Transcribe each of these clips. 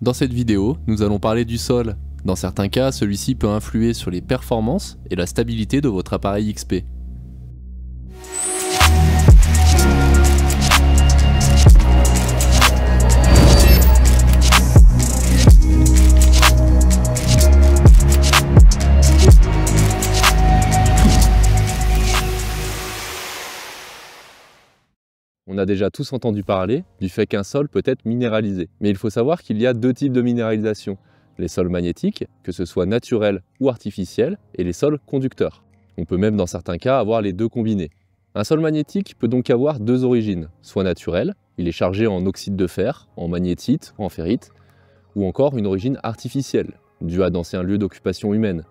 Dans cette vidéo, nous allons parler du sol. Dans certains cas, celui-ci peut influer sur les performances et la stabilité de votre appareil XP. On a déjà tous entendu parler du fait qu'un sol peut être minéralisé. Mais il faut savoir qu'il y a deux types de minéralisation. Les sols magnétiques, que ce soit naturels ou artificiels, et les sols conducteurs. On peut même dans certains cas avoir les deux combinés. Un sol magnétique peut donc avoir deux origines, soit naturel, il est chargé en oxyde de fer, en magnétite ou en ferrite, ou encore une origine artificielle, due à d'anciens lieux d'occupation humaine.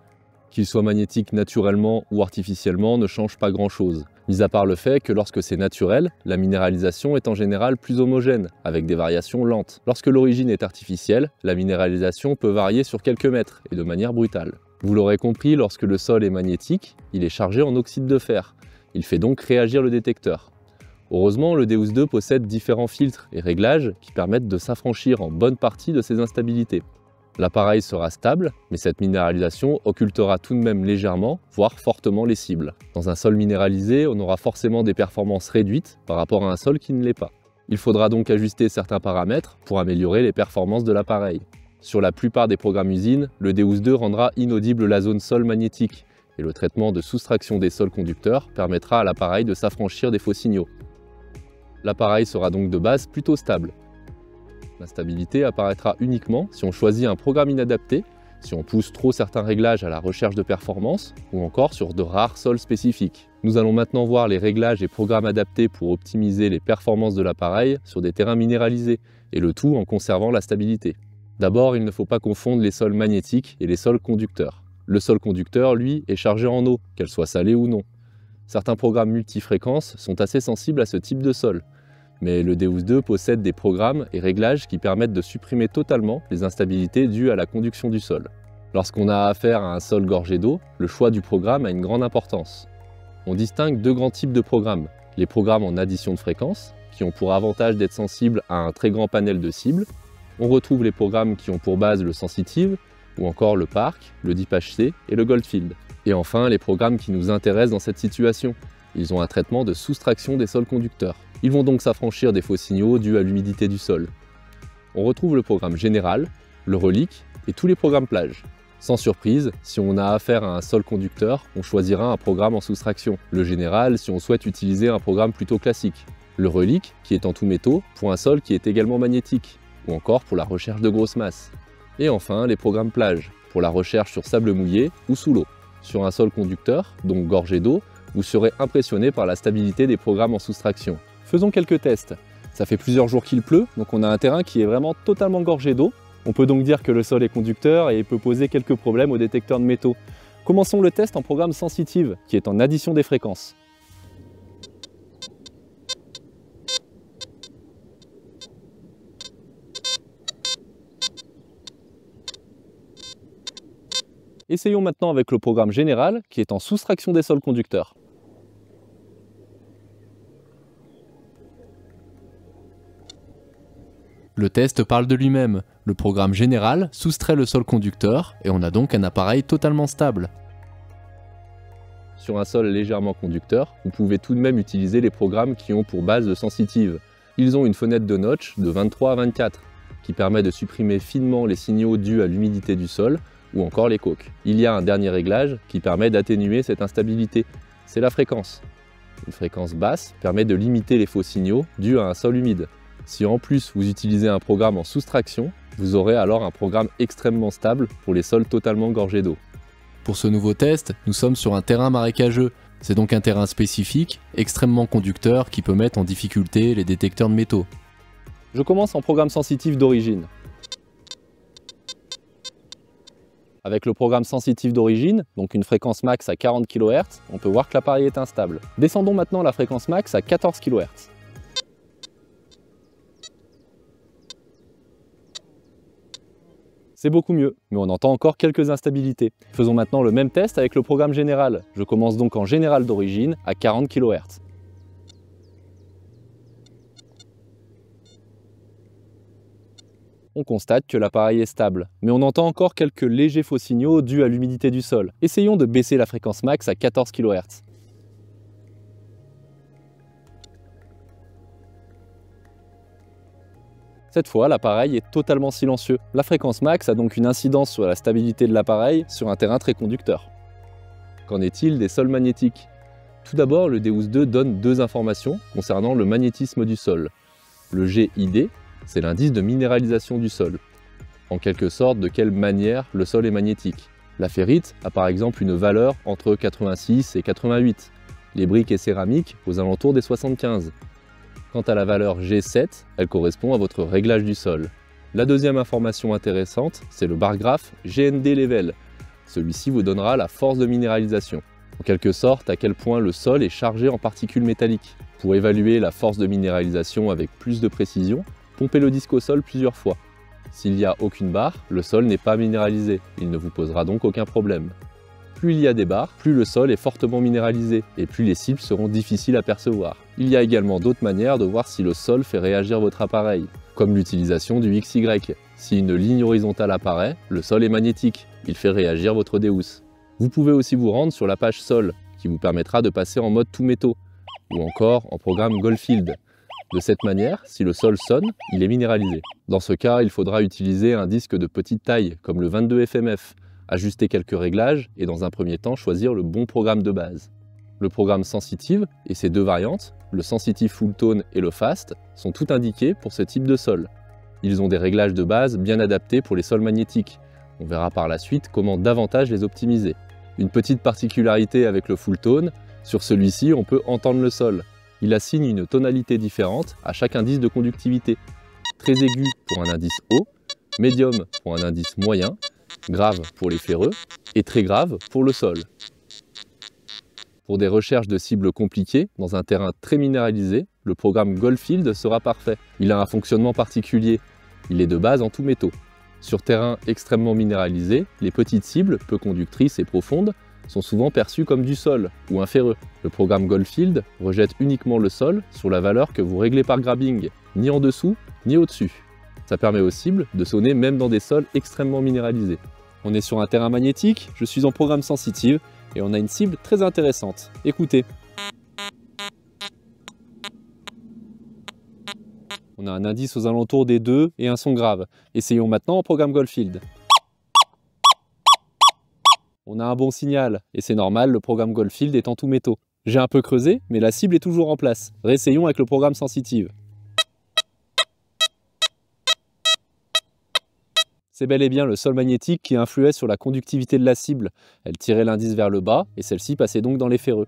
Qu'il soit magnétique naturellement ou artificiellement ne change pas grand-chose, mis à part le fait que lorsque c'est naturel, la minéralisation est en général plus homogène, avec des variations lentes. Lorsque l'origine est artificielle, la minéralisation peut varier sur quelques mètres et de manière brutale. Vous l'aurez compris, lorsque le sol est magnétique, il est chargé en oxyde de fer. Il fait donc réagir le détecteur. Heureusement, le Deus 2 possède différents filtres et réglages qui permettent de s'affranchir en bonne partie de ces instabilités. L'appareil sera stable, mais cette minéralisation occultera tout de même légèrement, voire fortement les cibles. Dans un sol minéralisé, on aura forcément des performances réduites par rapport à un sol qui ne l'est pas. Il faudra donc ajuster certains paramètres pour améliorer les performances de l'appareil. Sur la plupart des programmes usines, le Deus 2 rendra inaudible la zone sol magnétique, et le traitement de soustraction des sols conducteurs permettra à l'appareil de s'affranchir des faux signaux. L'appareil sera donc de base plutôt stable. L'instabilité apparaîtra uniquement si on choisit un programme inadapté, si on pousse trop certains réglages à la recherche de performance, ou encore sur de rares sols spécifiques. Nous allons maintenant voir les réglages et programmes adaptés pour optimiser les performances de l'appareil sur des terrains minéralisés, et le tout en conservant la stabilité. D'abord, il ne faut pas confondre les sols magnétiques et les sols conducteurs. Le sol conducteur, lui, est chargé en eau, qu'elle soit salée ou non. Certains programmes multifréquences sont assez sensibles à ce type de sol. Mais le Deus 2 possède des programmes et réglages qui permettent de supprimer totalement les instabilités dues à la conduction du sol. Lorsqu'on a affaire à un sol gorgé d'eau, le choix du programme a une grande importance. On distingue deux grands types de programmes. Les programmes en addition de fréquences, qui ont pour avantage d'être sensibles à un très grand panel de cibles. On retrouve les programmes qui ont pour base le sensitive, ou encore le Park, le DeepHC et le Goldfield. Et enfin, les programmes qui nous intéressent dans cette situation. Ils ont un traitement de soustraction des sols conducteurs. Ils vont donc s'affranchir des faux signaux dus à l'humidité du sol. On retrouve le programme général, le relique et tous les programmes plage. Sans surprise, si on a affaire à un sol conducteur, on choisira un programme en soustraction. Le général si on souhaite utiliser un programme plutôt classique. Le relique, qui est en tout métaux, pour un sol qui est également magnétique, ou encore pour la recherche de grosses masses. Et enfin, les programmes plage, pour la recherche sur sable mouillé ou sous l'eau. Sur un sol conducteur, donc gorgé d'eau, vous serez impressionné par la stabilité des programmes en soustraction. Faisons quelques tests. Ça fait plusieurs jours qu'il pleut, donc on a un terrain qui est vraiment totalement gorgé d'eau. On peut donc dire que le sol est conducteur et peut poser quelques problèmes au détecteur de métaux. Commençons le test en programme sensitive, qui est en addition des fréquences. Essayons maintenant avec le programme général, qui est en soustraction des sols conducteurs. Le test parle de lui-même. Le programme général soustrait le sol conducteur et on a donc un appareil totalement stable. Sur un sol légèrement conducteur, vous pouvez tout de même utiliser les programmes qui ont pour base le sensitive. Ils ont une fenêtre de notch de 23 à 24 qui permet de supprimer finement les signaux dus à l'humidité du sol ou encore les coques. Il y a un dernier réglage qui permet d'atténuer cette instabilité, c'est la fréquence. Une fréquence basse permet de limiter les faux signaux dus à un sol humide. Si en plus vous utilisez un programme en soustraction, vous aurez alors un programme extrêmement stable pour les sols totalement gorgés d'eau. Pour ce nouveau test, nous sommes sur un terrain marécageux. C'est donc un terrain spécifique, extrêmement conducteur qui peut mettre en difficulté les détecteurs de métaux. Je commence en programme sensitif d'origine. Avec le programme sensitif d'origine, donc une fréquence max à 40 kHz, on peut voir que l'appareil est instable. Descendons maintenant la fréquence max à 14 kHz. C'est beaucoup mieux, mais on entend encore quelques instabilités. Faisons maintenant le même test avec le programme général. Je commence donc en général d'origine à 40 kHz. on constate que l'appareil est stable. Mais on entend encore quelques légers faux signaux dus à l'humidité du sol. Essayons de baisser la fréquence max à 14 kHz. Cette fois, l'appareil est totalement silencieux. La fréquence max a donc une incidence sur la stabilité de l'appareil sur un terrain très conducteur. Qu'en est-il des sols magnétiques? Tout d'abord, le Deus 2 donne deux informations concernant le magnétisme du sol. Le GID, c'est l'indice de minéralisation du sol. En quelque sorte, de quelle manière le sol est magnétique. La ferrite a par exemple une valeur entre 86 et 88. Les briques et céramiques aux alentours des 75. Quant à la valeur G7, elle correspond à votre réglage du sol. La deuxième information intéressante, c'est le bar graphe GND Level. Celui-ci vous donnera la force de minéralisation. En quelque sorte, à quel point le sol est chargé en particules métalliques. Pour évaluer la force de minéralisation avec plus de précision, pompez le disque au sol plusieurs fois. S'il n'y a aucune barre, le sol n'est pas minéralisé. Il ne vous posera donc aucun problème. Plus il y a des barres, plus le sol est fortement minéralisé et plus les cibles seront difficiles à percevoir. Il y a également d'autres manières de voir si le sol fait réagir votre appareil, comme l'utilisation du XY. Si une ligne horizontale apparaît, le sol est magnétique, il fait réagir votre Deus. Vous pouvez aussi vous rendre sur la page sol, qui vous permettra de passer en mode tout métaux, ou encore en programme Goldfield. De cette manière, si le sol sonne, il est minéralisé. Dans ce cas, il faudra utiliser un disque de petite taille, comme le 22 FMF, ajuster quelques réglages et dans un premier temps choisir le bon programme de base. Le programme Sensitive et ses deux variantes, le Sensitive Full Tone et le Fast, sont tout indiqués pour ce type de sol. Ils ont des réglages de base bien adaptés pour les sols magnétiques. On verra par la suite comment davantage les optimiser. Une petite particularité avec le Full Tone, sur celui-ci on peut entendre le sol. Il assigne une tonalité différente à chaque indice de conductivité. Très aigu pour un indice haut, médium pour un indice moyen, grave pour les ferreux et très grave pour le sol. Pour des recherches de cibles compliquées dans un terrain très minéralisé, le programme Goldfield sera parfait. Il a un fonctionnement particulier. Il est de base en tout métaux. Sur terrain extrêmement minéralisé, les petites cibles, peu conductrices et profondes, sont souvent perçues comme du sol ou un ferreux. Le programme Goldfield rejette uniquement le sol sur la valeur que vous réglez par grabbing, ni en dessous ni au-dessus. Ça permet aux cibles de sonner même dans des sols extrêmement minéralisés. On est sur un terrain magnétique, je suis en programme Sensitive et on a une cible très intéressante. Écoutez. On a un indice aux alentours des 2 et un son grave. Essayons maintenant en programme Goldfield. On a un bon signal, et c'est normal, le programme Goldfield est en tout métaux. J'ai un peu creusé, mais la cible est toujours en place. Réessayons avec le programme Sensitive. C'est bel et bien le sol magnétique qui influait sur la conductivité de la cible. Elle tirait l'indice vers le bas, et celle-ci passait donc dans les ferreux.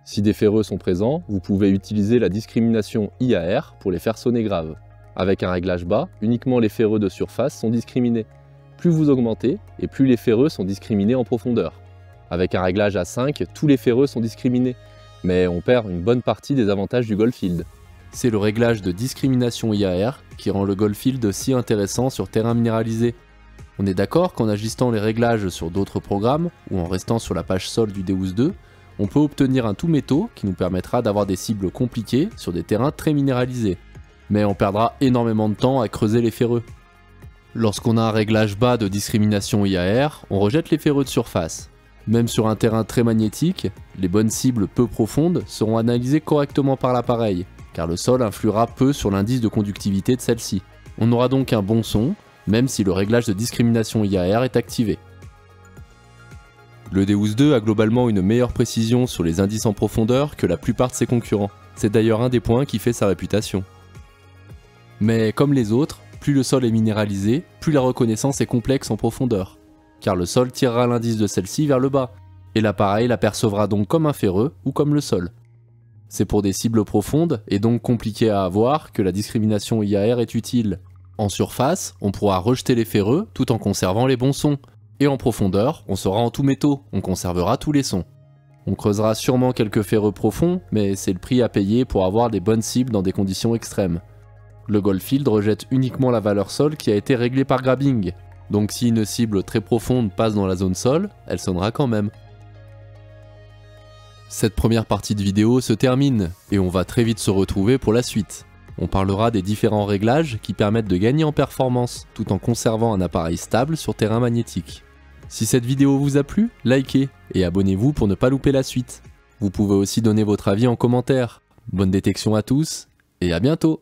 Si des ferreux sont présents, vous pouvez utiliser la discrimination IAR pour les faire sonner graves. Avec un réglage bas, uniquement les ferreux de surface sont discriminés. Plus vous augmentez, et plus les ferreux sont discriminés en profondeur. Avec un réglage à 5, tous les ferreux sont discriminés, mais on perd une bonne partie des avantages du Goldfield. C'est le réglage de discrimination IAR qui rend le Goldfield si intéressant sur terrain minéralisé. On est d'accord qu'en ajustant les réglages sur d'autres programmes, ou en restant sur la page sol du Deus 2, on peut obtenir un tout métaux qui nous permettra d'avoir des cibles compliquées sur des terrains très minéralisés. Mais on perdra énormément de temps à creuser les ferreux. Lorsqu'on a un réglage bas de discrimination IAR, on rejette les ferreux de surface. Même sur un terrain très magnétique, les bonnes cibles peu profondes seront analysées correctement par l'appareil, car le sol influera peu sur l'indice de conductivité de celle-ci. On aura donc un bon son, même si le réglage de discrimination IAR est activé. Le Deus 2 a globalement une meilleure précision sur les indices en profondeur que la plupart de ses concurrents. C'est d'ailleurs un des points qui fait sa réputation. Mais comme les autres, plus le sol est minéralisé, plus la reconnaissance est complexe en profondeur, car le sol tirera l'indice de celle-ci vers le bas, et l'appareil l'apercevra donc comme un ferreux ou comme le sol. C'est pour des cibles profondes, et donc compliquées à avoir, que la discrimination IAR est utile. En surface, on pourra rejeter les ferreux tout en conservant les bons sons, et en profondeur, on sera en tout métaux, on conservera tous les sons. On creusera sûrement quelques ferreux profonds, mais c'est le prix à payer pour avoir des bonnes cibles dans des conditions extrêmes. Le Goldfield rejette uniquement la valeur sol qui a été réglée par grabbing, donc si une cible très profonde passe dans la zone sol, elle sonnera quand même. Cette première partie de vidéo se termine, et on va très vite se retrouver pour la suite. On parlera des différents réglages qui permettent de gagner en performance tout en conservant un appareil stable sur terrain magnétique. Si cette vidéo vous a plu, likez et abonnez-vous pour ne pas louper la suite. Vous pouvez aussi donner votre avis en commentaire. Bonne détection à tous et à bientôt!